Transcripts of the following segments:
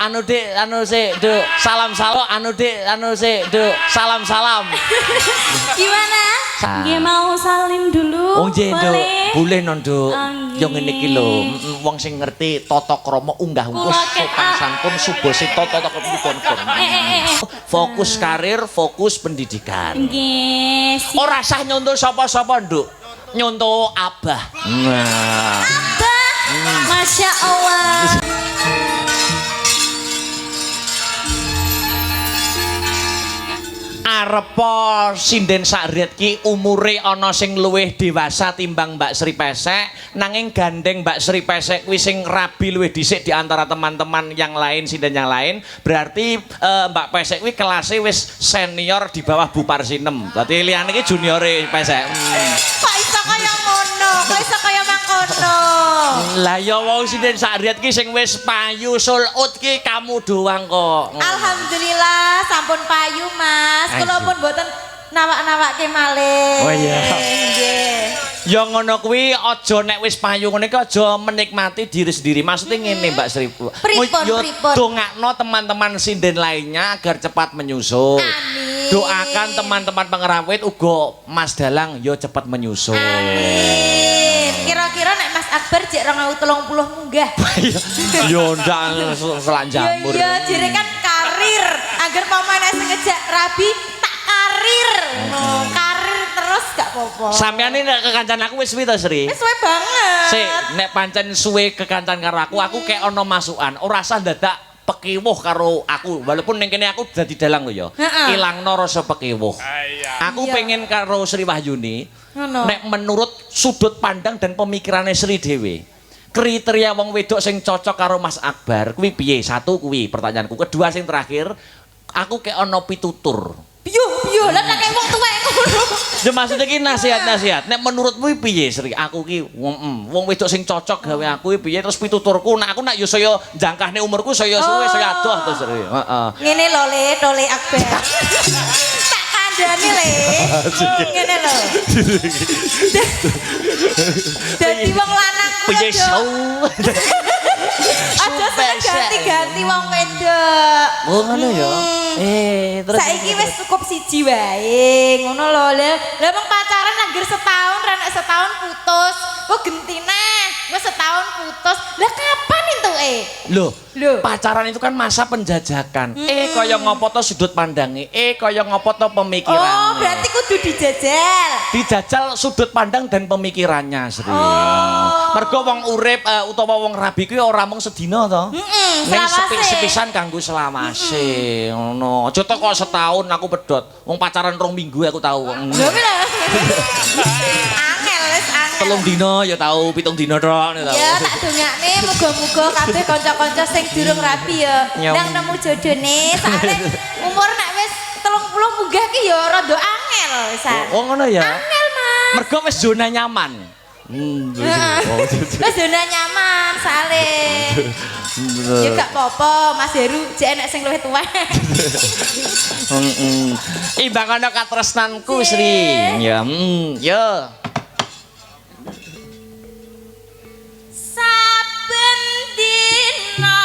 anu Dik, anu sik, Duk. Salam. Anu Dik, anu sik, Duk. Salam. Gimana? Nggih mau salim dulu. Oh nggih, Duk. Boleh non, Duk. Yo ngene iki lho, wong sing ngerti tata krama unggah-ungguh sopan santun subosita tata krama. Fokus karir, fokus pendidikan. Nggih. Ora sah nyontoh sapa-sapa, Nduk. Nyontoh Abah. Nah. Abah. Masya Allah. Arepa sinden sakriat ki umure ana sing luwih dewasa timbang Mbak Sri Pesek, nanging gandeng Mbak Sri Pesek kuwi sing rabi luwih dhisik di antara teman-teman yang lain sinden yang lain. Berarti Mbak Pesek kuwi kelasé wis senior di bawah Bu Parsinem. Berarti liyane iki juniore Pesek. Kok iso kaya ngono? Kok iso kaya mangkono? Lah ya wong sinden sakriat ki sing wis payu sulud ki kamu doang kok. Alhamdulillah sampun payu Mas. Kula pun mboten nawak-nawake malih. Oh iya. Nggih. Ya ngono kuwi aja nek wis payu ngene iki aja menikmati diri sendiri. Maksudnya ngene Mbak Sri. Pripun. Dongakno teman-teman sinden lainnya agar cepat menyusul. Amin. Doakan teman-teman pengerawit uga Mas Dalang yo cepat menyusul. Amin. Kira-kira nek Mas Akbar jek 2030 munggah. Yo ndak selan jamur. Iya, jere kan karir. Agar pamane sing ngejak rabi tak karir. Karir terus gak apa-apa. Sampeyan nek kekancan aku wis suwi to, Sri? Wis suwe banget. Sik, nek pancen suwe kekancan karo aku kayak ana masukan. Ora usah dadak pekiwuh karo aku. Walaupun ning kene aku dadi dalang lho ya. Ilangno rasa pekiwuh. Aku pengen karo Sri Wahyuni. Nek menurut sudut pandang dan pemikirannya Sri dhewe. Kriteria wong wedok sing cocok karo Mas Akbar kuwi piye? Satu kuwi pertanyaanku. Kedua sing terakhir, aku kayak ana pitutur. Piye lah nek wong tuwek ngono. Ya maksudnya ki nasihat-nasihat. Nek menurutmu piye Sri? Aku ki wong wedok sing cocok gawe aku piye terus pituturku. Nek aku nak yo saya jangkahne umurku saya suwe saya adoh to Sri. Heeh. Ngene lho Le Akbar. Tak kandhani Le. Ngene lho. Dadi wong lanang piye show. aja ganti-ganti wong wedok. Oh ngono ya. Terus saiki wis cukup siji wae. Ngono lho. Lah wong pacaran anggere setahun, ra nek setahun putus. Kok gentine? Wis setahun putus. Lah kapan entuke? Loh, pacaran itu kan masa penjajakan. Kaya ngopo to sudut pandange? Kaya ngopo to pemikirannya? Oh, berarti kudu dijajal. Dijajal sudut pandang dan pemikirannya, Sri. Mergo wong urip utawa wong rabi kuwi ora mung sedina to. Ning sepisan kanggo selawase. Ngono. Aja to kok setahun aku pedhot. Wong pacaran 2 minggu aku tahu. Lho piye? Angel wis angel. 3 dina ya tahu, 7 dina tok ya tak dongakne muga-muga kabeh kanca-kanca sing durung rabi ya nang nemu jodone. Soale umur nek wis 30 munggah ki ya rada angel wisan. Oh ngono ya. Angel, Mas. Mergo wis zona nyaman. Wis zona nyaman soale. Ya gak apa-apa, Mas Heru jek enek sing luwih tuwa. Imbang ana katresnanku, Sri. Ya, ya. Saben dina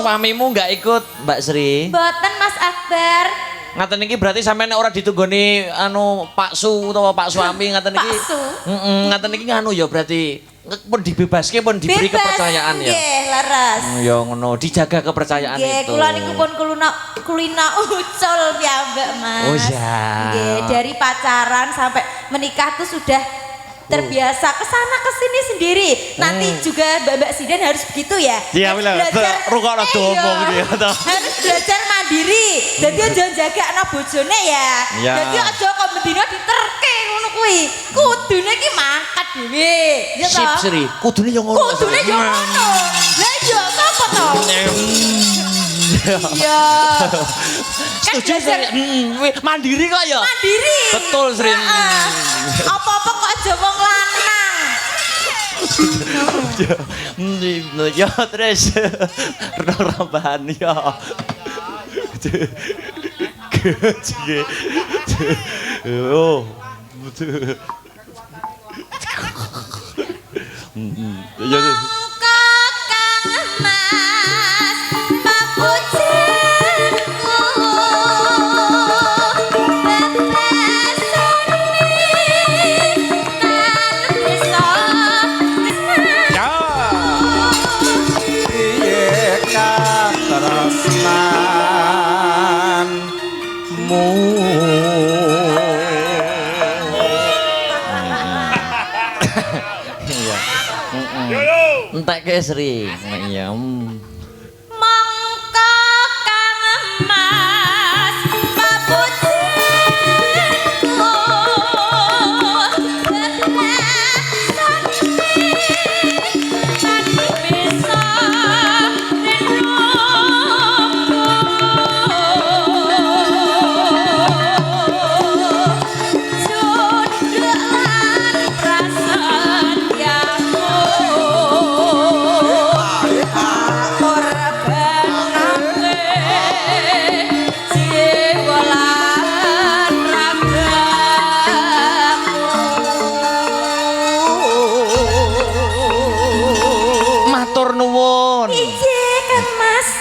suamimu enggak ikut, Mbak Sri? Mboten Mas Akbar. Ngaten iki berarti sampean nek ora ditunggoni anu Pak Su utawa Pak suami ngaten iki. Pak Su. Ngaten iki nganu ya berarti pun dibebaske pun diberi kepercayaan ya. Nggih, leres. Ya ngono, dijaga kepercayaan Nggih, itu. kula niku pun kulina ucul piyambak, Mas. Oh iya. Nggih, dari pacaran sampai menikah tuh sudah terbiasa kesana kesini sendiri. Nanti juga Mbak Sidan harus begitu ya. Iya, bener. Rukokno dombo gitu ya. Harus belajar mandiri. Jadi aja jaga anak bojone ya. Iya. Jadi aja kok mendino diterke ngono kuwi. Kudune ki mangkat dhewe. Ya toh? Sip Sri, kudune yo ngono. Kudune yo ngono. Lah iya sapa to? Iya. Setuju Sri. Mandiri kok ya. Mandiri. Betul Sri. Apa-apa kok aja wong lanang. Ya terus rambahan ya. Oh. Ya. Entek ke Sri. Iya. Mangka kang mas pabujenku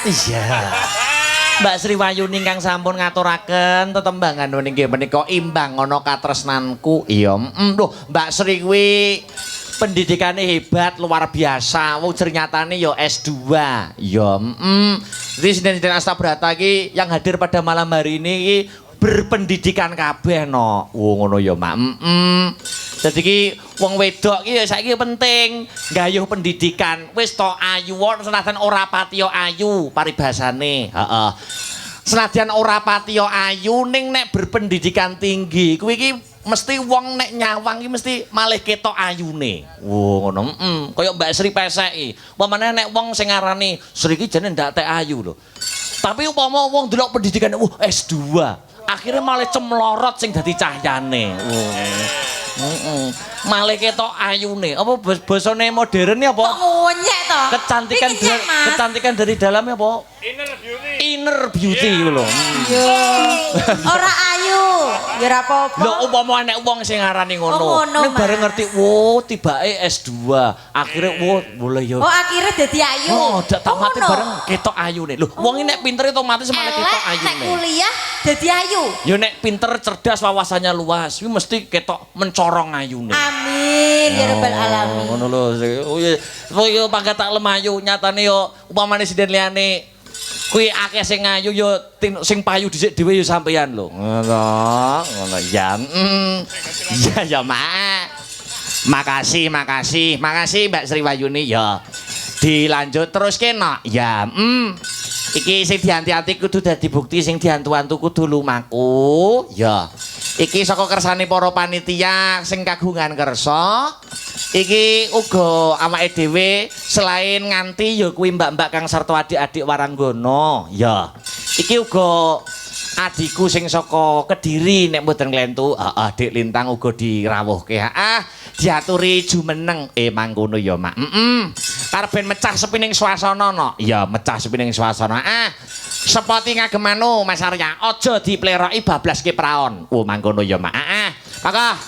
Iya. Mbak Sri Wayuni ingkang sampun ngaturaken tetembangan nggih menika imbang ana katresnanku. Iya, lho Mbak Sri kuwi pendidikane hebat luar biasa. Wong ternyatane ya S2. Ya, Jadi Sinden-sinden Astabrata iki yang hadir pada malam hari ini iki berpendidikan kabeh no. Ngono ya, Mak. Dadi ki wong wedok ki saiki penting nggayuh pendidikan. Wis to ayu senajan ora patiya ayu paribasane. Heeh. Senajan ora patiya ayu ning nek berpendidikan tinggi kuwi ki mesti wong nek nyawang ki mesti malih ketok ayune. Ngono. Kaya Mbak Sri pesek iki. Pamane nek wong sing ngarani Sri ki jane ndak tek ayu lho. Tapi upama wong delok pendidikan S2, akhirnya malah cemlorot sing dadi cahyane. Malah ketok ayune. Apa basane modern ya apa? Kok monyek to? Kecantikan dari dalamnya apa? Inner beauty lho. Yo. Ora ayu. Ya ora apa-apa. Lho upama nek wong sing ngarani ngono. Nek bareng ngerti, tibake S2. Akhire boleh ya. Oh, akhirnya dadi ayu. Oh, dak tamate bareng ketok ayune. Lho, wong nek pinter otomatis malah ketok ayune. Nek kuliah dadi ayu. Ya nek pinter, cerdas, wawasannya luas, kuwi mesti ketok mencorong ayune. Amin ya rabbal alamin. Ngono lho. Oh yo pangkat tak lemayu nyatane yo upamane sinden liyane kuwi akeh sing ayu yo sing payu dhisik dhewe yo sampeyan lho. Ngono ya. Ya Mak. Makasih Mbak Sri Wayuni ya. Dilanjut terus kena. Ya, iki sing dianti-anti kudu dadi bukti, sing diantu-antu kudu lumaku. Ya. Iki saka kersane para panitia sing kagungan kersa. Iki uga awake dhewe selain nganti ya kuwi mbak-mbak kang sarta adik-adik waranggana. Ya. Iki uga adikku sing saka Kediri nek mboten klentu. Heeh, Dik Lintang uga dirawuhke. Diaturi jumeneng. Mangkono ya, Mak. Karep ben mecah sepining swasana no. Ya, mecah sepining swasana. Sepoti ngagemanu Mas Arya. Aja dipleroki bablaske praon. Mangkono ya, Mak. Maka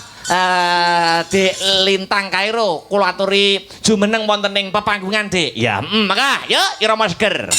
Dik Lintang Kairo kula aturi jumeneng wonten ing pepanggungan, Dik. Ya, maka yuk irama seger.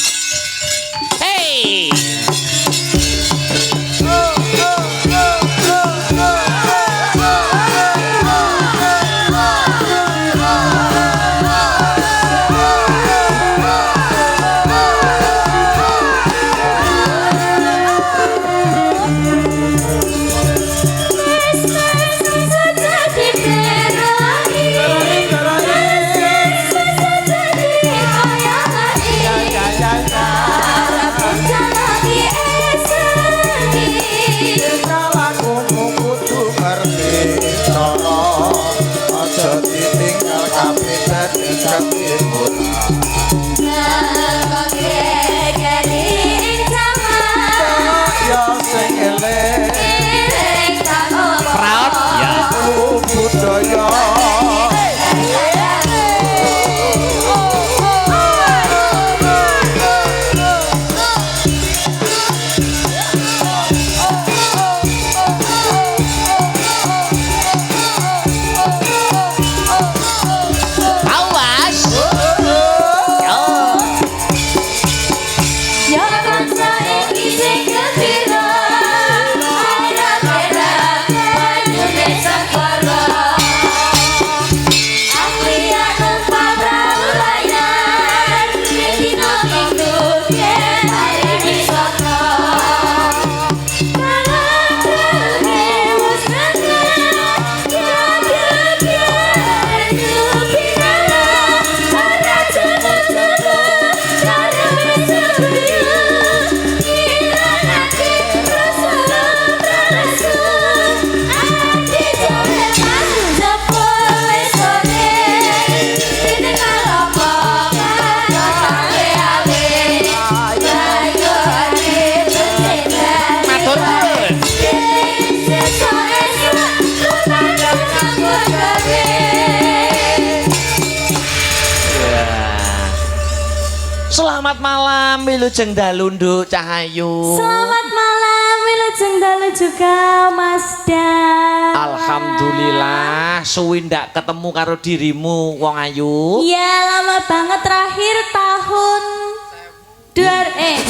Selamat malam Wilujeng Dalu Nduk Cahayu. Selamat malam Wilujeng Dalu juga Mas Dan. Alhamdulillah suwi ndak ketemu karo dirimu wong ayu. Iya lama banget terakhir tahun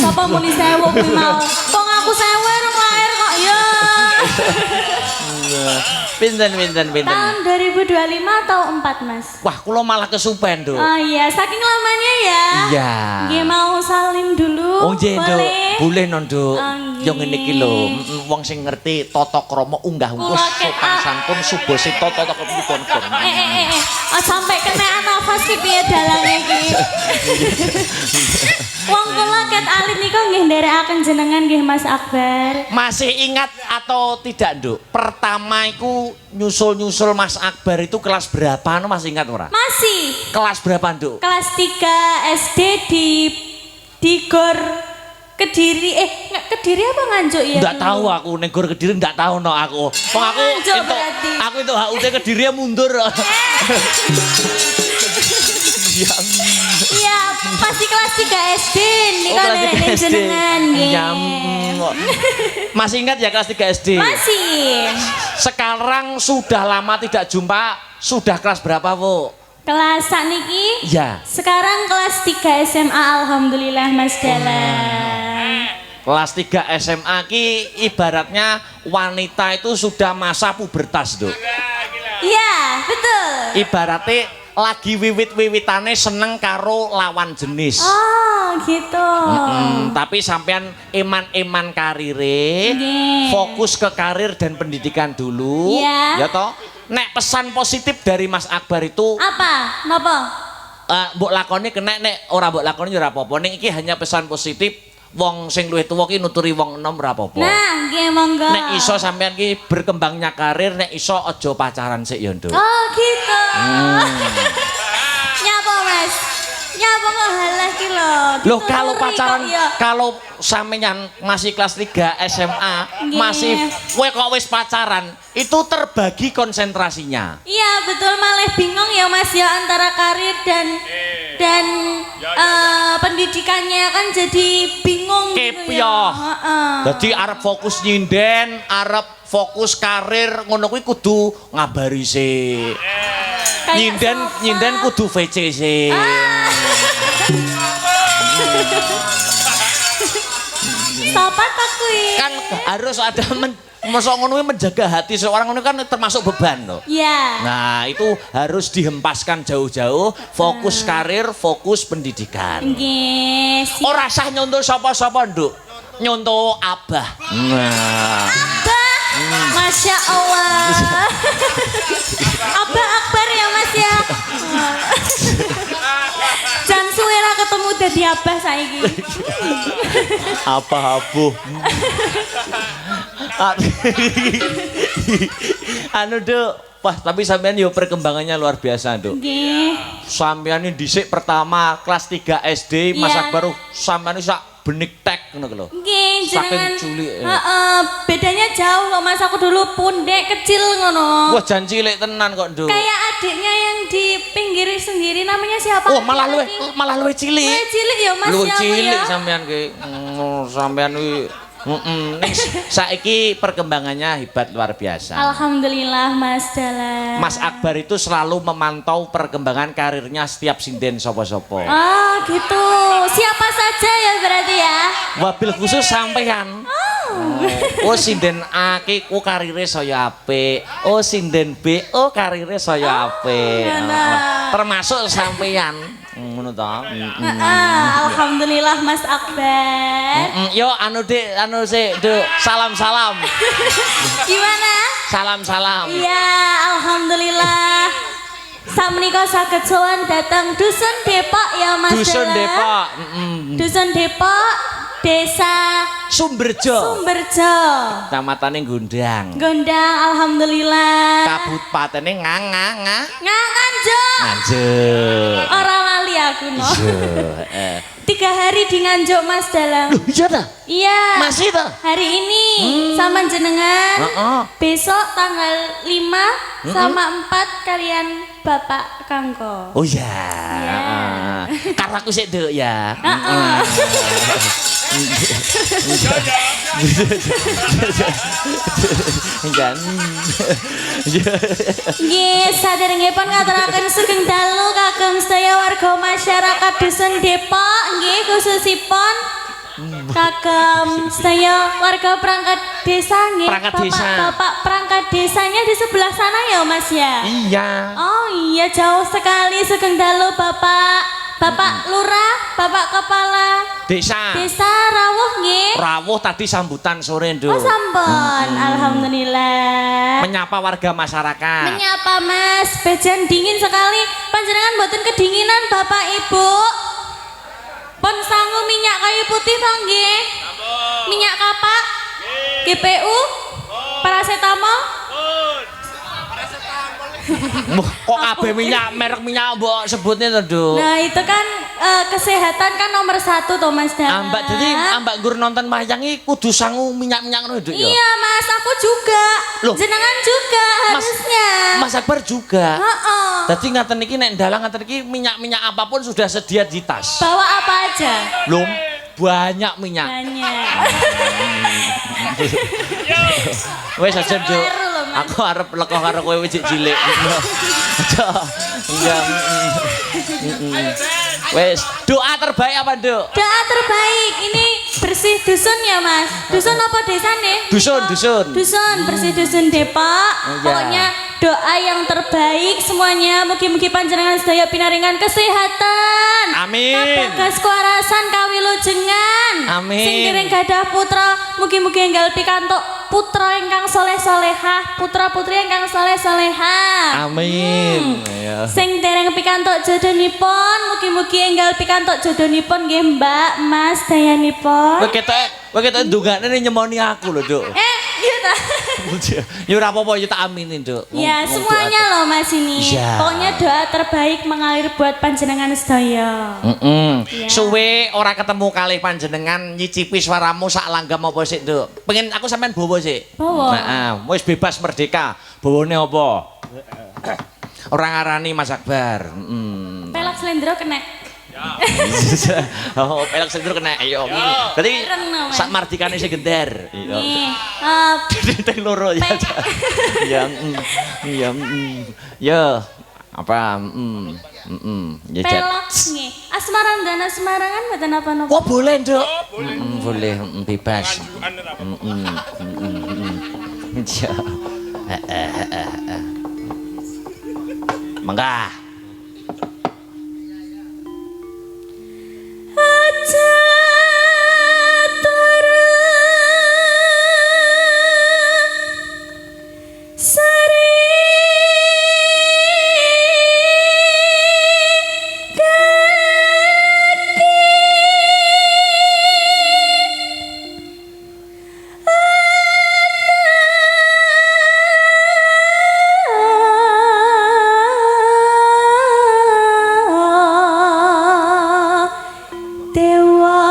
sapa muni sewu kuwi mau. Wong aku sewu rong lahir kok ya. Pinten. Tahun 2025 atau 4 Mas? Wah, kula malah kesupen, Nduk. Oh iya, saking lamanya ya. Iya. Nggih mau salim dulu. Oh nggih, Nduk. Boleh no, Nduk. nggih. Yo ngene iki lho, wong sing ngerti tata krama unggah-ungguh sopan santun subose tata krama. Sampai kena nafas ki piye dalange iki. Wong kula ket alit niku nggih nderekaken jenengan nggih Mas Akbar. Masih ingat atau tidak, Nduk? Pertama iku nyusul Mas Akbar itu kelas berapa? Anu masih ingat ora? Masih. Kelas berapa, Nduk? Kelas 3 SD di Gor Kediri. Kediri apa Nganjuk ya? Nggak tahu aku, ning Gor Kediri nggak tahu no aku. Wong aku Nganjuk itu berarti. aku itu HUT Kediri mundur. Iya, pasti kelas 3 SD nih Oh, kan kelas 3 nenek SD. jenengan nggih. Ya, masih ingat ya kelas 3 SD? Masih. Sekarang sudah lama tidak jumpa, sudah kelas berapa, Bu? Kelas sakniki? Ya. Sekarang kelas 3 SMA alhamdulillah Mas Dalang. Kelas 3 SMA ki ibaratnya wanita itu sudah masa pubertas, Duk. Iya, betul. Ibaratnya lagi wiwit-wiwitane seneng karo lawan jenis. Oh, gitu. Tapi sampean eman-eman karire, Nggih. fokus ke karir dan pendidikan dulu. Iya. Ya toh? Nek pesan positif dari Mas Akbar itu Apa? Napa? mbok lakoni kena, nek ora mbok lakoni ora apa-apa. Ning iki hanya pesan positif. Wong sing luwih tuwa ki nuturi wong enom ora apa-apa. Nah, nggih monggo. Nek iso sampean ki berkembangnya karir, nek iso aja pacaran sik ya, Nduk. Oh, gitu. Nyapa, Mas? Nyapa kok halah ki lho. Loh, kalau Dituturi pacaran, kok ya. kalau sampeyan masih kelas 3 SMA, Nggih. masih kowe kok wis pacaran, itu terbagi konsentrasinya. Iya, betul malah bingung ya Mas ya antara karir dan pendidikannya kan jadi bingung gitu ya. Kepyoh. Heeh. Jadi arep fokus nyinden, arep fokus karir, ngono kuwi kudu ngabari sih. Kayak Nyinden sofa. kudu VC sih. Sapa ta kuwi? Kan harus ada masa ngono menjaga hati seorang ngono kan termasuk beban loh. Iya. Nah, itu harus dihempaskan jauh-jauh, fokus karir, fokus pendidikan. Nggih. Ora sah nyontoh sapa-sapa, Nduk. Nyontoh Abah. Nah. Abah. Masya Allah. Abah Akbar ya Mas ya. Jangan suwe ra ketemu dadi Abah saiki. Apa abuh? Anu Duk, wah tapi sampean yo perkembangannya luar biasa Duk. Nggih. Sampean ini dhisik pertama kelas 3 SD, masa Iya. baru sampean sak benik tek ngono lho. Nggih, jenengan. Saking cilik. Heeh, bedanya jauh kok Mas, aku dulu pundek kecil ngono. Wah jan cilik tenan kok Duk. Kayak adiknya yang di pinggir sendiri namanya siapa? Oh malah luwe Luwih cilik. cilik ya Mas Luwih ya. aku cilik ya. sampean ki. Sampean wi ning saiki perkembangannya hebat luar biasa. Alhamdulillah Mas Dalan. Mas Akbar itu selalu memantau perkembangan karirnya setiap sinden sopo-sopo. Oh gitu. Siapa saja ya berarti ya? Wabil khusus sampean. Oh sinden A ki ku karire saya apik. Oh sinden B oh karire saya apik. Termasuk sampean. Ngono ta. Alhamdulillah Mas Akbar. Yo anu Dik, anu sik, Duk. Salam-salam. Gimana? Salam-salam. Iya, alhamdulillah. Sakmenika saged sowan datang Dusun Depok ya Mas Dusun Dalan. Depok. Dusun Depok, Desa Sumberjo. Sumberjo. Kecamatan Gondang. Gondang, alhamdulillah. Kabupatene Nganjuk. Nganjuk. Ora lali aku no. Iya. 3 hari di Nganjuk Mas Dalang. Loh, iya dah. Iya. Masih dah. Hari ini sama jenengan. Besok tanggal 5 sama 4 kalian Bapak Kangko. Oh iya. Karena aku sik Duk ya. Jan. Nggih, saderengipun ngaturaken sugeng dalu kagem sedaya warga masyarakat Dusun Depok, nggih khususipun kagem sedaya warga perangkat desa nggih. Perangkat desa. Bapak perangkat desanya di sebelah sana ya Mas ya? Iya. Oh iya jauh sekali sugeng dalu Bapak Lurah, Bapak Kepala Desa. Desa Rawuh nggih. Rawuh tadi sambutan sore Nduk. Oh sampun, alhamdulillah. Menyapa warga masyarakat. Menyapa Mas, bejan dingin sekali. Panjenengan mboten kedinginan Bapak Ibu. Pon sangu minyak kayu putih to nggih? Minyak kapak? GPU? Paracetamol? Kok kabeh minyak merek minyak mbok sebutnya to, Nduk? Nah, itu kan kesehatan kan nomor 1 toh Mas Dara. Ambak jadi ambak gur nonton wayang iki kudu sangu minyak-minyak ngono Nduk ya. Iya Mas, aku juga. Loh. Jenengan juga harusnya. Mas Akbar juga. Heeh. Jadi ngaten iki nek dalang ngaten iki minyak-minyak apapun sudah sedia di tas. Bawa apa aja? Belum banyak minyak. Banyak. Wes aja Nduk. Kleru lho, Mas. Aku arep leko karo kowe wis cilik. Aja. Enggak. Wes, doa terbaik apa, Nduk? Doa terbaik ini bersih dusun ya Mas. Dusun apa desa nih? Dusun. Dusun bersih dusun Depok. Iya. Pokoknya doa yang terbaik semuanya. Mugi-mugi panjenengan sedaya pinaringan kesehatan. Amin. Kabagas kewarasan kawilujengan. Amin. Sing dereng gadah putra, mugi-mugi enggal pikantuk putra ingkang soleh-solehah, putra-putri ingkang soleh-solehah. Amin. Ya. Sing dereng pikantuk jodohnipun, mugi-mugi enggal pikantuk jodohnipun nggih Mbak, Mas dayanipun. Kowe ketok ndongakne nyemoni aku lho, Nduk. Iya ta. Ya ora apa-apa ya tak aminin, Nduk. Ya, semuanya loh Mas ini. Iya. Pokoknya doa terbaik mengalir buat panjenengan sedaya. Iya. Suwe ora ketemu kalih panjenengan nyicipi suaramu sak langgam apa sik, Nduk? Pengen aku sampean bawa sik. Bawa? Heeh, wis bebas merdeka. Bawane apa? Ora ngarani Mas Akbar. Pelak slendro kena. Oh, pelak sendur kena. Ayo. Dadi Ireng, no, Mas. sak mardikane sing gender. Iya. Nih, Teng loro ya. Ya. Ya. Ya. Apa? Ya, Jat. Pelok nggih. Asmaran dan asmarangan mboten napa-napa. Oh, boleh, Nduk. Boleh, bebas. Ya. Mangga. Aja turu sari dewa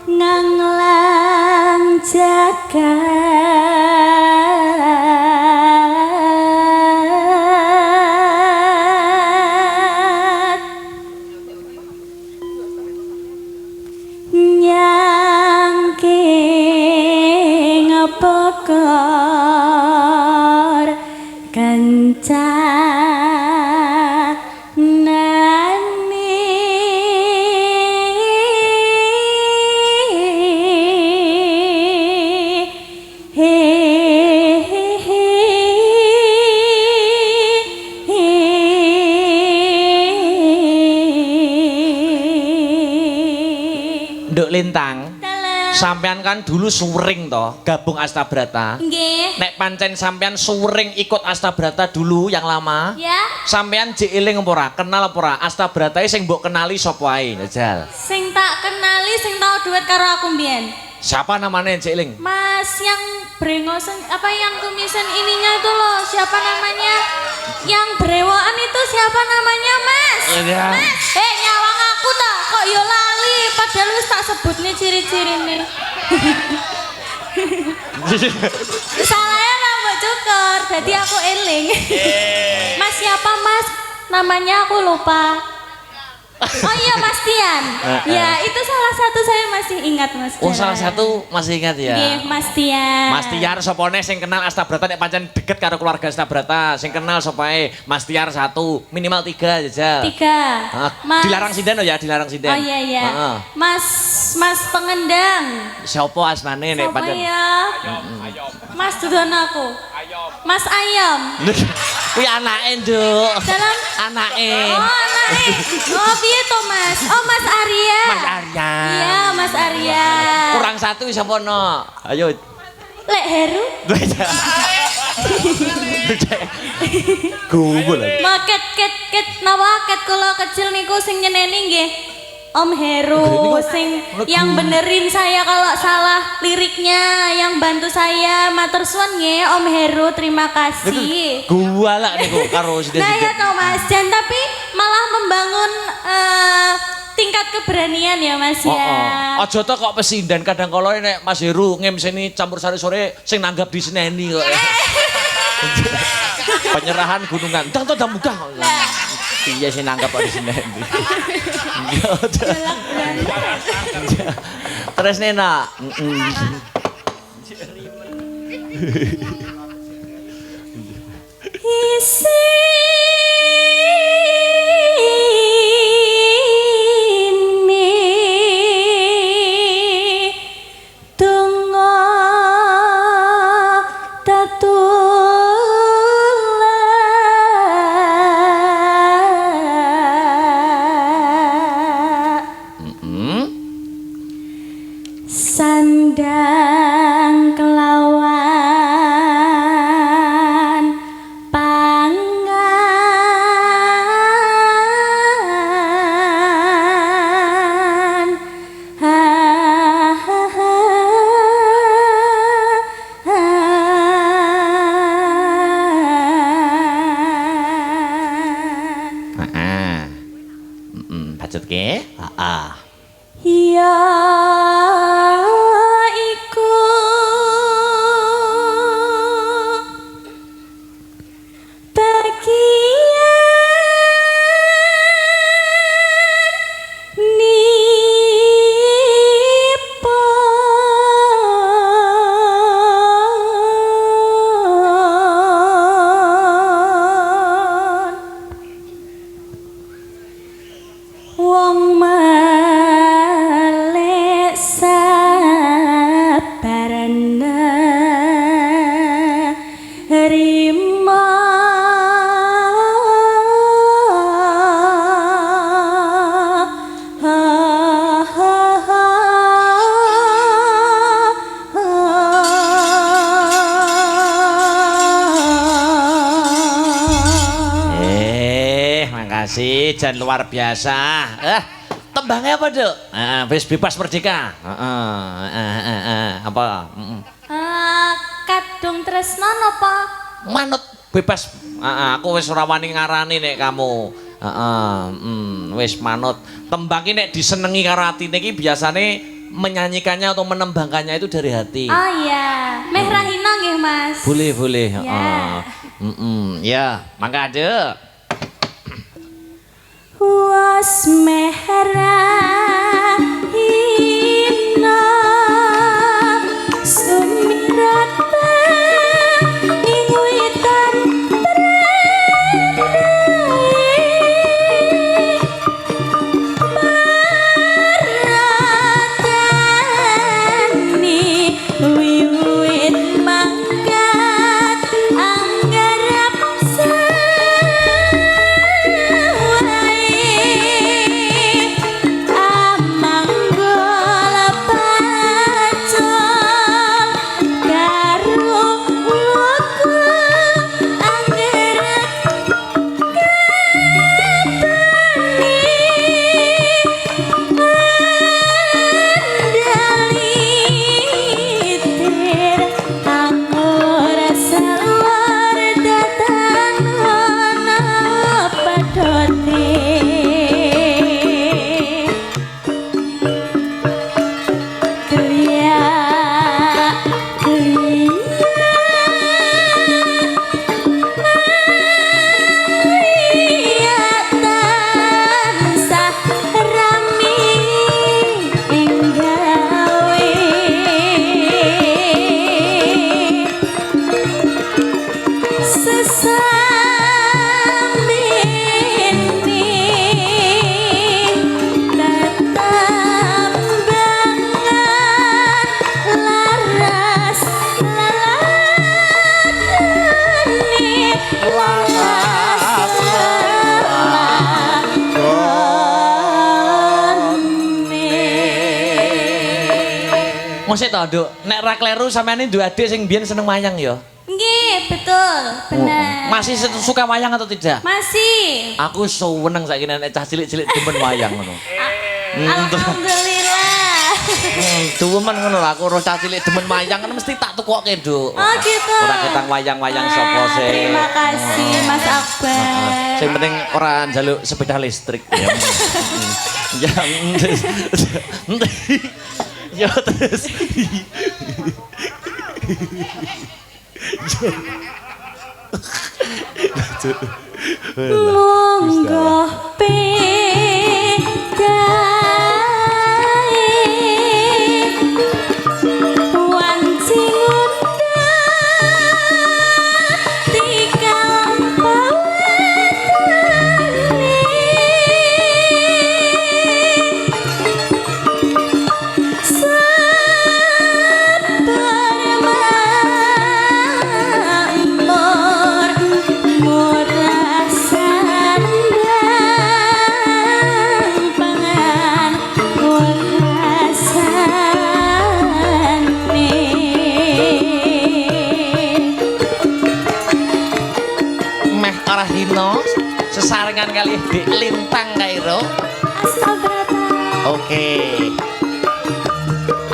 nganglang jagat nyangking pekor Nduk Lintang, Dalam. sampean kan dulu suring toh, gabung Astabrata. Nggih. Nek pancen sampean suring ikut Astabrata dulu yang lama. Ya, Sampean jek eling apa ora? Kenal apa ora? Astabrata sing mbok kenali sapa ae, Jajal. sing tak kenali sing tau duet karo aku mbiyen. Siapa namanya jek eling? Mas yang brengosen apa yang tumisan ininya itu loh, siapa namanya? Yang brewokan itu siapa namanya, Mas? Iya. Mas, nyawang aku ta, kok yo lali padahal wis tak sebut nih ciri-cirine. Salahnya rambut cukur, jadi aku eling. Mas siapa, Mas? Namanya aku lupa. Oh iya, Mas Tian. Ya, itu salah satu saya masih ingat, Mas. Oh, salah satu masih ingat ya. Nggih, Mas Tian. Mas Tiar sopone sing kenal Astabrata nek pancen deket karo keluarga Astabrata, sing kenal sapa ae? Mas Tiar 1, minimal 3 Jajal. 3. Mas. Dilarang sinden loh ya, dilarang sinden. Oh iya iya. Heeh. Mas pengendang. Siapa asmane nek Siapa pancen? ya? Mas Dudono aku. Mas Ayam. Kuwi anake, Nduk. Dalam Anake. Oh, anake. Oh, piye to, Mas? Oh, Mas Arya. Mas Arya. Iya, Mas Arya. Kurang satu sapa no? Ayo. Lek Heru. Gumbul. Maket ket nawa ket kula kecil niku sing nyeneni nggih. Om Heru sing yang benerin saya kalau salah liriknya, yang bantu saya matur suwun nggih Om Heru, terima kasih. Gua lah niku karo Nah ya sinden-sinden. toh Mas, dan tapi malah membangun tingkat keberanian ya Mas ya. Aja to kok pesinden kadang kala nek Mas Heru ngemseni campur sari sore sing nanggap diseneni kok. Penyerahan gunungan. Dang to damuga. Piye sing nanggap kok diseneni. Terus Nena. Isini tunggu tatula sandang kelawan pangan kasih, jan luar biasa. Tembangnya apa, Duk? Wis bebas merdeka. Apa? Kadung tresno napa? Manut bebas. Aku wis ora wani ngarani nek kamu. Wis manut. Tembang iki nek disenengi karo atine iki biasane menyanyikannya atau menembangkannya itu dari hati. Oh iya, meh rahina nggih, Mas. Boleh, boleh. Ya. Ya, mangga Duk. Was merahina sumirat ing witan maratani wiwit mangkat anggarap Mosok to, Duk, nek ra kleru sampeyan duwe adik sing biyen seneng wayang ya? Nggih, betul. Benar. Masih suka wayang atau tidak? Masih. Aku seneng saiki nek cah cilik-cilik demen wayang ngono. Alhamdulillah. Demen ngono lho, aku ora cah cilik demen wayang kan mesti tak tukokke, Duk. Oh gitu. Ora ketang wayang-wayang sapa sih. Terima kasih Mas Akbar. Sing penting ora njaluk sepeda listrik ya. Ya. Ya terus. Monggo pedae wancing undang tikam sesarengan kali Dik Lintang Kairo. Oke.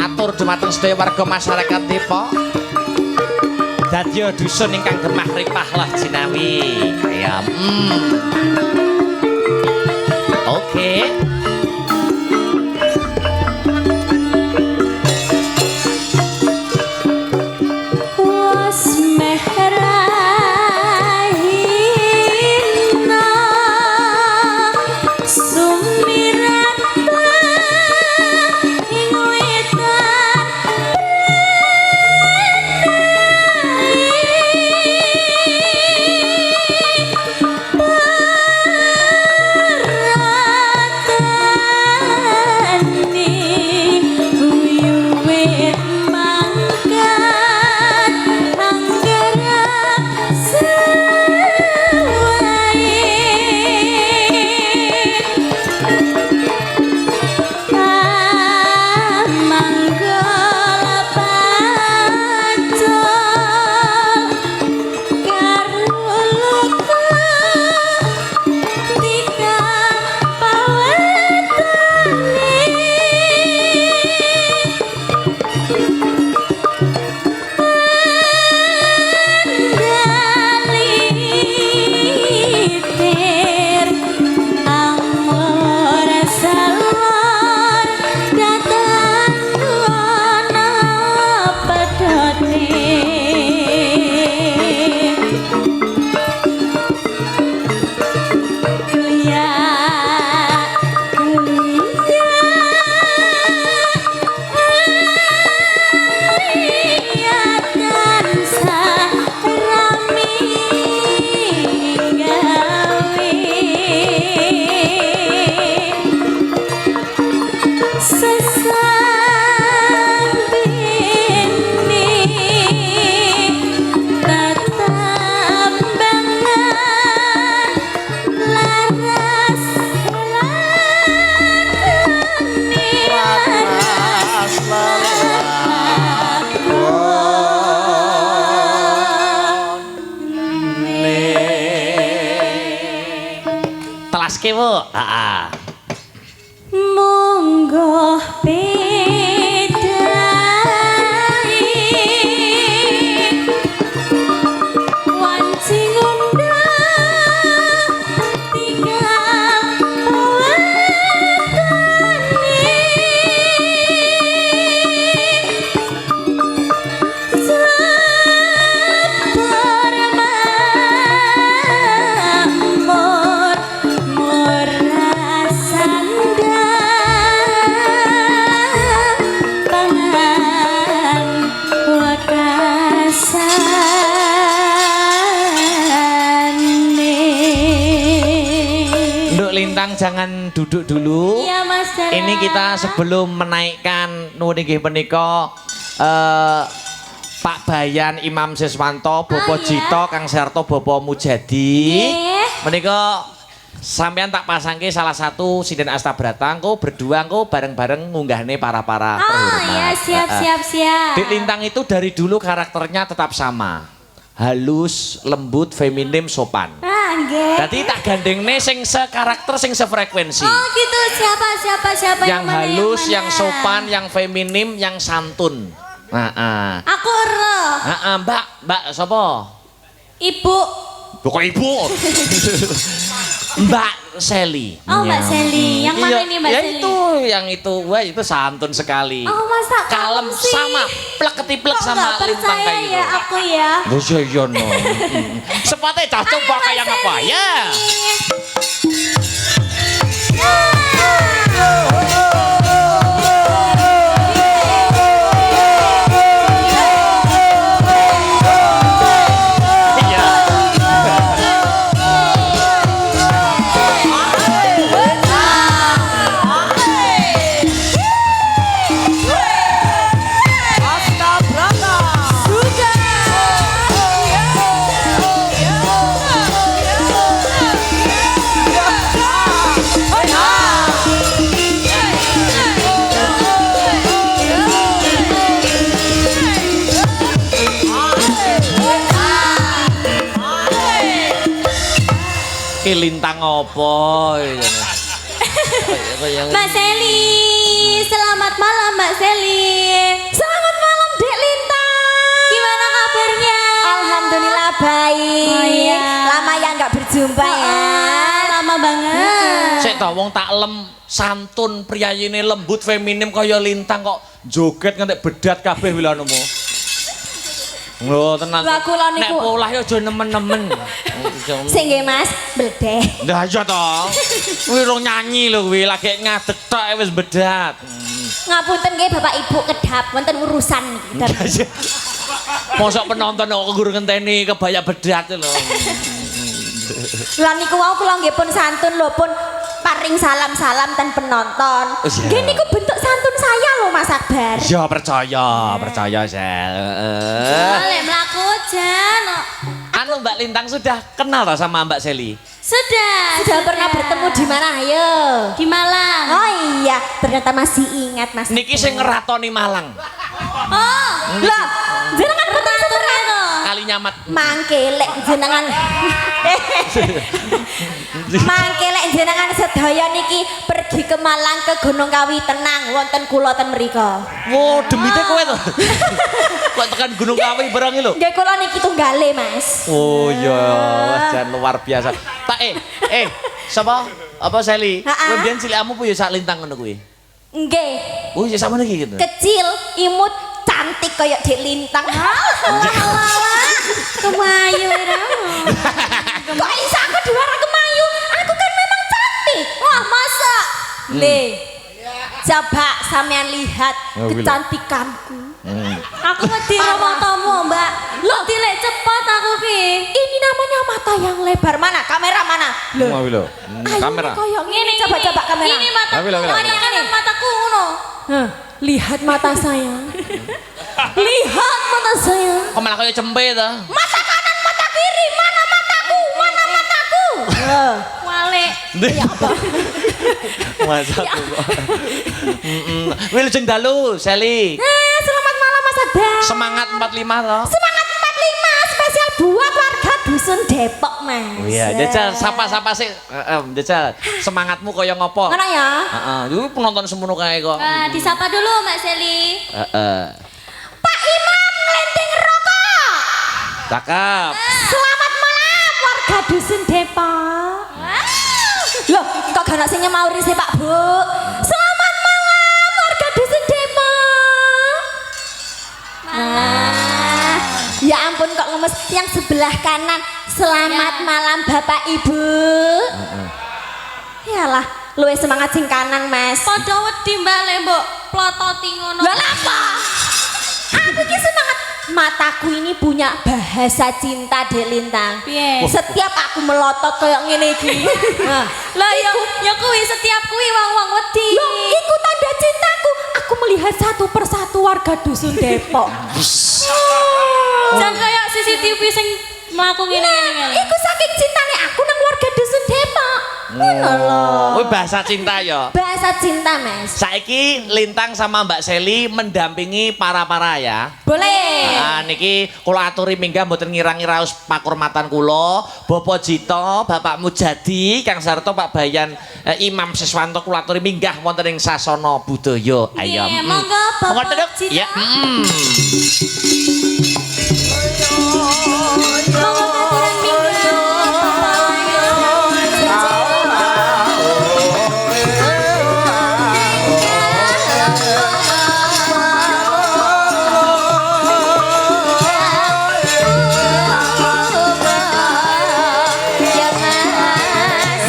Atur dumateng sedaya warga masyarakat Depok. Dadya dusun ingkang gemah ripah lah jinawi. Ya. Oke. Ki, Bu. Heeh. Monggo jangan duduk dulu. Iya, Mas Dara. Ini kita sebelum menaikkan nuwun inggih menika Pak Bayan Imam Siswanto, Bopo Jito, Kang Serto, Bopo Mujadi. Menika sampean tak pasangke salah satu sinden Astabrata engko berdua engko bareng-bareng ngunggahne para terhormat. Oh iya, siap. Dik Lintang itu dari dulu karakternya tetap sama. Halus, lembut, feminim, sopan. Nggih. Dadi tak gandengne sing sekarakter sing sefrekuensi. Oh gitu, siapa yang mana, halus, mana? yang sopan, yang feminim, yang santun. Aku ero. Mbak sapa? Ibu. Kok ibu? Mbak Seli. Oh, Mbak Seli. Yang mana ini Mbak ya Seli? Yang itu, wah itu santun sekali. Oh, masa kalem sih? sama plek-ketiplek sama nggak Lintang percaya kayak ya gitu. aku ya. Iya no. Sepatnya cocok pakai yang apa ya? Ki Lintang opo Mbak Seli, selamat malam Mbak Seli. Selamat malam Dek Lintang. Gimana kabarnya? Alhamdulillah baik. Oh, iya. Lama ya nggak berjumpa ya. Lama banget. Sik ta wong tak lem santun priyayine lembut feminim kaya Lintang kok joget ngantek bedat kabeh wilanamu. Lho tenan. Lah kula Nek niku polah ya aja nemen-nemen. sing nggih Mas, bledeh. Lah iya to. Kuwi rong nyanyi lho kuwi lagi ngadeg tok wis bedat. Ngapunten nggih Bapak Ibu kedap wonten urusan niki. Mosok penonton kok guru ngenteni kebaya bedat lho. Lah niku wau kula nggih pun santun lho pun paring salam-salam ten penonton. Nggih niku bentuk santun saya lho Mas Akbar. Ya percaya Sel. Boleh melaku jan. Anu Mbak Lintang sudah kenal tak sama Mbak Seli? Sudah pernah bertemu di mana ayo? Di Malang. Oh iya, ternyata masih ingat Mas. Niki sing ngeratoni Malang. Oh, Lah, jenengan betul seteran itu. Kali nyamat. mangkelek jenengan. Mangkelek jenengan sedaya niki pergi ke Malang ke Gunung Kawi tenang wonten kula ten mrika. Wo, demite kowe to. Kok tekan Gunung Kawi barang iki lho. Nggih kula niki tunggale, Mas. Oh iya, jan luar biasa. Tak sapa? Apa Seli? Kowe mbiyen cilikmu po ya sak Lintang ngono kuwi. Nggih. Oh, ya sama iki gitu. Kecil, imut, cantik kayak Dek Lintang. Kemayu ira. Kok bisa aku diwara kemayu? Aku kan memang cantik. Wah, masa? Le. Coba sampean lihat kecantikanku. Aku wedi matamu, Mbak. Loh, dilek cepet aku ki. Ini namanya mata yang lebar. Mana? Kamera mana? Mau lho. Ayo, Kamera. Koyok ngene coba kamera. Ini mataku. Ayo, ayo, ayo. Ini kanan mataku ngono. Lihat mata saya. Lihat mata saya. Kok malah kaya cempe to? Mata kanan, mata kiri. Mana mataku? Mana mataku? Wale. Ya apa? Masa aku kok. Wilujeng dalu, Seli. Selamat malam Mas Akbar. Semangat 45 toh. Semangat 45 spesial buat warga dusun Depok, Mas. Oh iya, Jajal sapa-sapa sih. Jajal, semangatmu kaya ngopo? Ngono ya? Heeh, itu penonton semono kae kok. Disapa dulu Mbak Seli. Heeh. Pak Imam ngelenting rokok. Cakep. Selamat malam warga dusun Depok. Loh, kok gak ana sing nyemauri sih Pak Bu? Selamat malam warga dusun Depok. Ya ampun kok ngemes yang sebelah kanan. Selamat malam Bapak Ibu. Yalah, luwih semangat sing kanan, Mas. Padha wedi Mbak Lembok plototi ngono. Lah apa? Aku ki semangat. Mataku ini punya bahasa cinta Dek Lintang. Piye? Setiap aku melotot kayak ngene iki. Nah, Lah ya kuwi setiap kuwi wong-wong wedi. loh, iku tanda cintaku. Aku melihat satu persatu warga dusun Depok. Jan kaya CCTV sing mlaku ngene-ngene. Iku saking cintane aku nang warga dusun Depok. Ngono lho. Kuwi bahasa cinta ya. Bahasa cinta, Mas. Saiki Lintang sama Mbak Seli mendampingi para-para ya. Boleh. Nah, niki kula aturi minggah mboten ngira-ngira raos pakurmatan kula, Bapak Jito, Bapak Mujadi, Kang Sarto, Pak Bayan, Imam Siswanto kula aturi minggah wonten ing sasana budaya. Ayo. Iya, monggo Bapak Duduk. Jito. Ya. Monggo katuran minggah.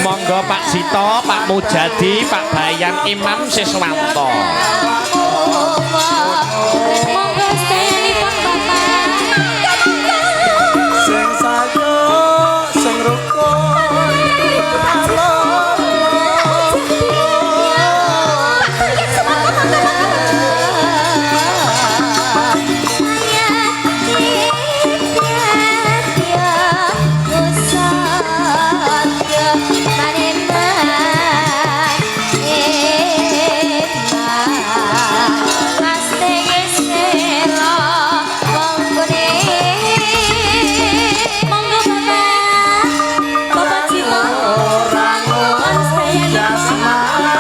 Monggo Pak Jito, Pak Mujadi, Pak Bayan, Imam Siswanto. Monggo sedayanipun Bapak. Sing sayo sing rukun Monggo Bapak. Bapak Jito. Mohon sedayanipun.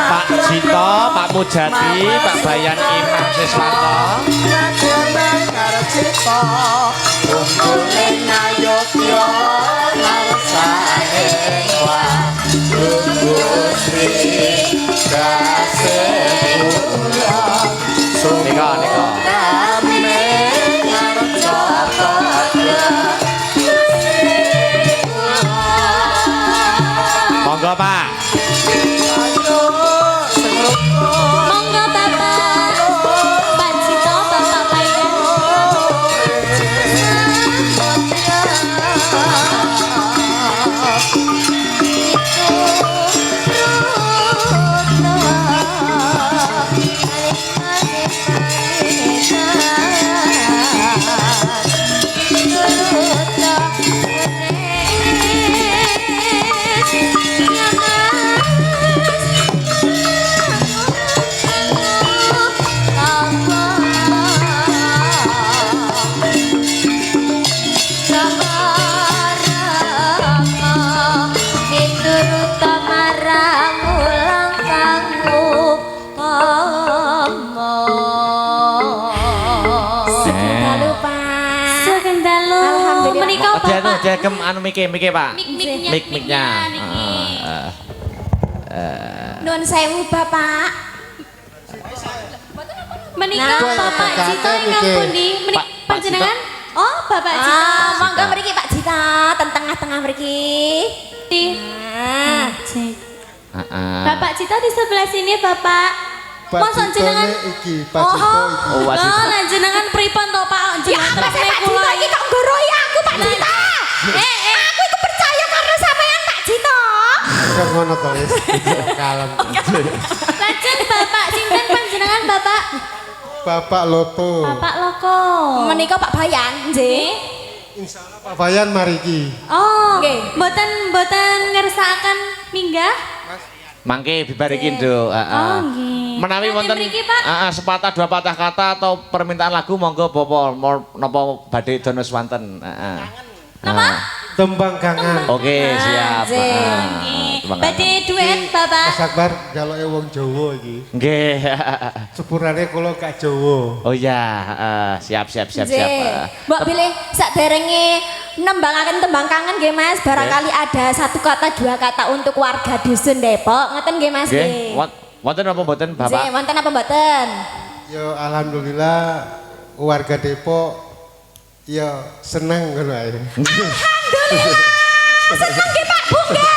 Pak Jito, Pak Mujadi, Pak Bayan, Imam Siswanto. karo cita untune nyayotya narsane wah Gusti kasih kula Nika, nika. Monggo Pak. Monggo Bapak. Pak Jito, Bapak Bayan. Dalu, Pak. Sekendalu. Alhamdulillah. Menika Dia Bapak. dia kem anu mike Pak. Mik-miknya. Mik-miknya. niki. Nuwun sewu, Bapak. Menika Nah, Bapak Jito ingkang pundi? Menik Pak panjenengan? Oh, Bapak Jito. Monggo mriki Pak Jita, ten tengah-tengah mriki. Di Nah, Heeh. Bapak Jito di sebelah sini, Bapak. Mosok jenengan iki Pak Cito iki. Oh, wasit. Oh, lah jenengan pripun to, Pak? ya Jenengan apa sih temne Pak kula Jita iki kok nggoroi aku Pak Jita? Aku iku percaya karena sampean Pak Jita. Kok ngono to wis. Kalem. Lajeng Bapak sinten panjenengan, Bapak? Bapak Loto. Bapak Loko. Menika Pak Bayan, nggih. Insyaallah Pak Bayan mariki. Oh, Nggih. mboten ngersakaken minggah? Mangke bibariki Nduk, heeh. Oh, nggih. Menawi Nanti wonten mriki, Pak. sepatah dua patah kata atau permintaan lagu monggo Bapak napa badhe dono swanten, heeh. Napa? Tembang kangen. Oke, siap. Badhe duet Bapak. Mas Akbar jaloke wong Jawa iki. Nggih. Sepurane kula gak Jawa. Oh iya, siap. Mbok pilih saderenge nembangaken tembang kangen nggih Mas, barangkali ada satu kata dua kata untuk warga dusun Depok. Ngoten nggih Mas nggih. Wonten apa mboten, Bapak? Nggih, wonten apa mboten? Ya alhamdulillah warga Depok ya seneng ngono ae. Alhamdulillah. Seneng nggih Pak Bunga.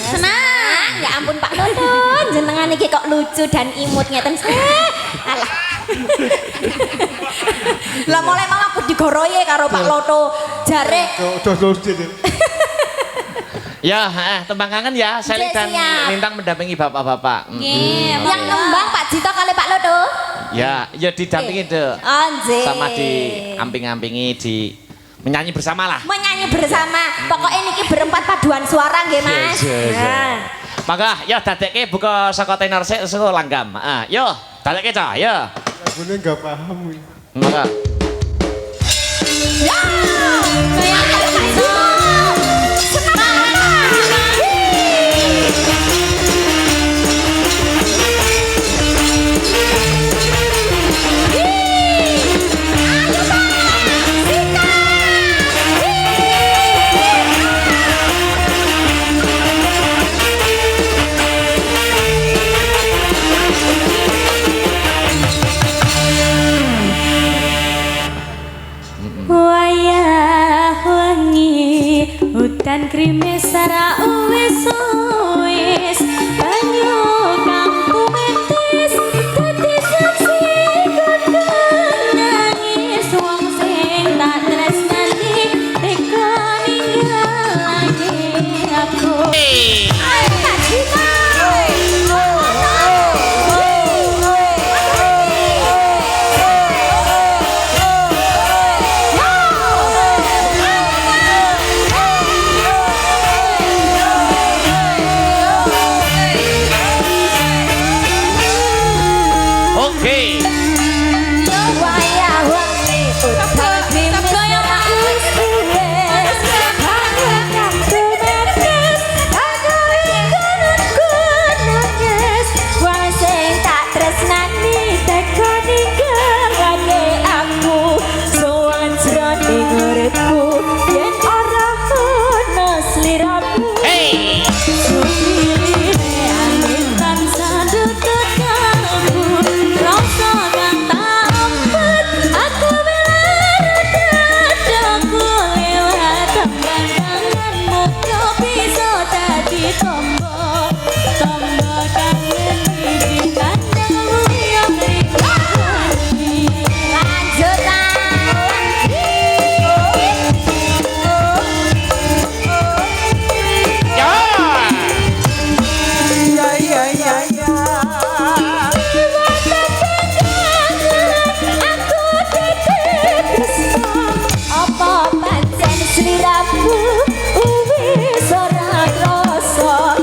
Senang. Ya ampun Pak Dodon, jenengan iki kok lucu dan imut ngeten. Alah. Lah mulai mau aku digoroye karo Pak Loto. Jare Ya, tembang kangen ya, Seli dan siap. Lintang mendampingi bapak-bapak. yang nembang Pak Jito kali Pak Loto. Ya didampingi deh. Anjir. Sama di amping-ampingi di menyanyi bersama lah. Menyanyi bersama. Pokoknya niki berempat paduan suara nggih Mas. Nah. Maka ya dadekke buka saka tenor sik saka langgam. Yo, dadekke cah, ya. Lagune enggak paham. Maka Ya, kayak gitu. Wayah wangi hutan krimis sara uwis banyu kang tumetis dadi saksi kanggo nangis wong sing tak tresnani teka ninggalake aku. Ayo Pak Jito. oke. Wayah wangi hutan krimis sara uwis banyu kang tumetis kanggo ingkang nangis wong sing tak tresnani teka ninggalake aku sowan jroning uripku yen ora ono sliramu. Hey. Sumile angin tansah deket kamu rasa kang tak empet aku belar dadaku lewat tembang kangenmu kau bisa dadi tombol kangen iki tandamu yang rindu. Lanjut apa pancen sliramu wis ora krasa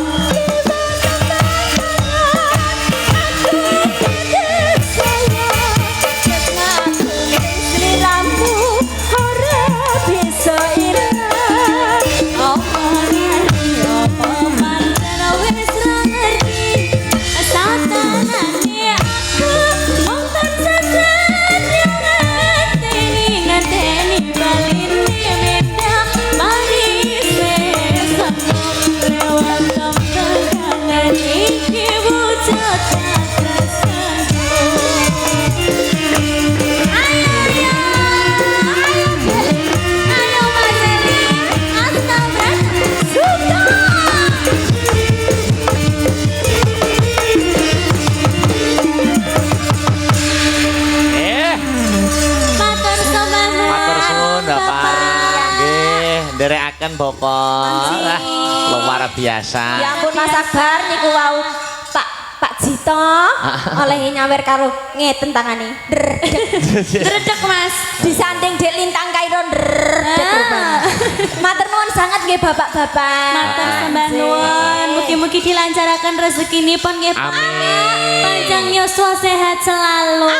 sliramu ora bisa ilang Apa ngerti, apa pancen wis ra ngerti satanane aku wong tansah dadi ngenteni baline meda mari sesamo lewat tembang kangen iki wujud tresnaku. ayo ya ayo Mas Eli astaga suka Matur sembah Matur suwun Bapak. Nggih, nderekaken Bapak. Luar biasa. ya ampun Mas Akbar niku wau Pak Jito oleh nyawer karo ngeten tangane Dredeg Mas. disanding Dek Lintang Kairo matur nuwun sangat nggih bapak-bapak. Matur sembah nuwun. Mugi-mugi dilancarkan rezekinipun nggih Pak. Amin. Panjang yuswa sehat selalu.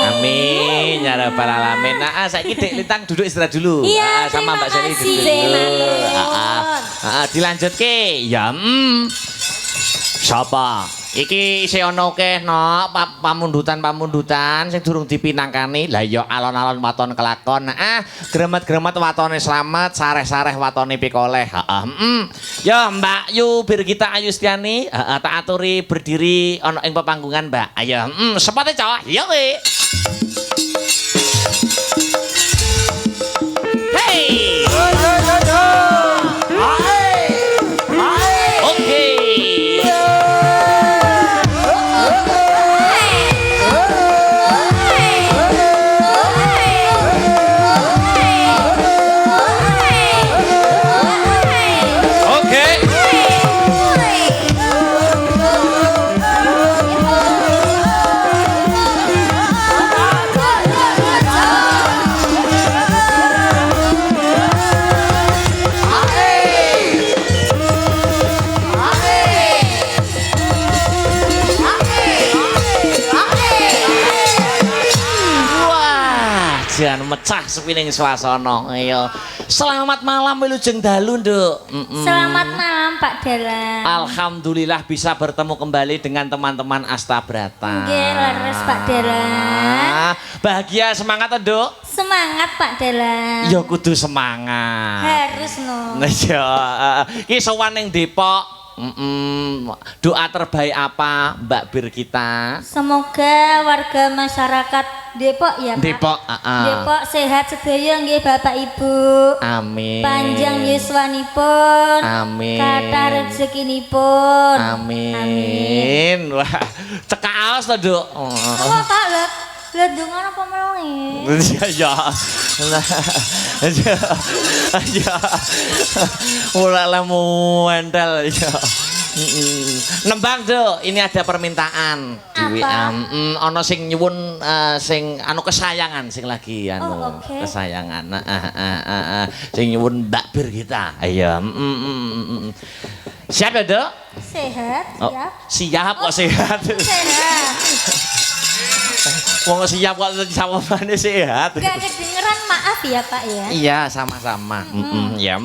Amin ya rabbal alamin. Nah, saiki Dek Lintang duduk istirahat dulu. Iya, Sama Mbak Seli terima duduk kasih. dulu. Dilanjutke. Ya, Sapa? Iki isih ana akeh no pamundutan sing durung dipinangkani. Lah ya alon-alon waton kelakon. Gremet-gremet watone slamet, sareh-sareh watone pikoleh. Ya Mbak Yu Birgita Ayustiani, tak aturi berdiri ana ing pepanggungan, Mbak. Ayo, sepote cowok. Ya kowe. Hey! Oke. Oke. Wah, jan mecah sepining swasana. Ayo. Selamat malam Wilujeng Dalu, Nduk. Selamat malam Pak Dalang. Alhamdulillah bisa bertemu kembali dengan teman-teman Astabrata. Nggih, leres Pak Dalang. Bahagia semangat, Nduk. Semangat Pak Dalang. Ya kudu semangat. Harus no. Nah, ya. Ki sowan ning Depok. Doa terbaik apa Mbak Birgita? Semoga warga masyarakat Depok ya Pak. Depok, Depok sehat sedaya nggih Bapak Ibu. Amin. Panjang yuswanipun. Amin. Kathah rezekinipun. Amin. Wah, cekak aos to, Nduk. Apa Pak Lah dongan apa melongi? Ya. Ya. Ora lemu entel ya. Nembang, Duk. Ini ada permintaan di WA. Ana sing nyuwun sing anu kesayangan sing lagi anu oke. kesayangan. Sing nyuwun Mbak Birgita. Ayo. Siap ya, Duk? Sehat, Oh, siap. siap kok sehat. Sehat. Wong siap kok jawabannya sehat. Gak kedengeran maaf ya Pak ya. Iya, sama-sama. Ya.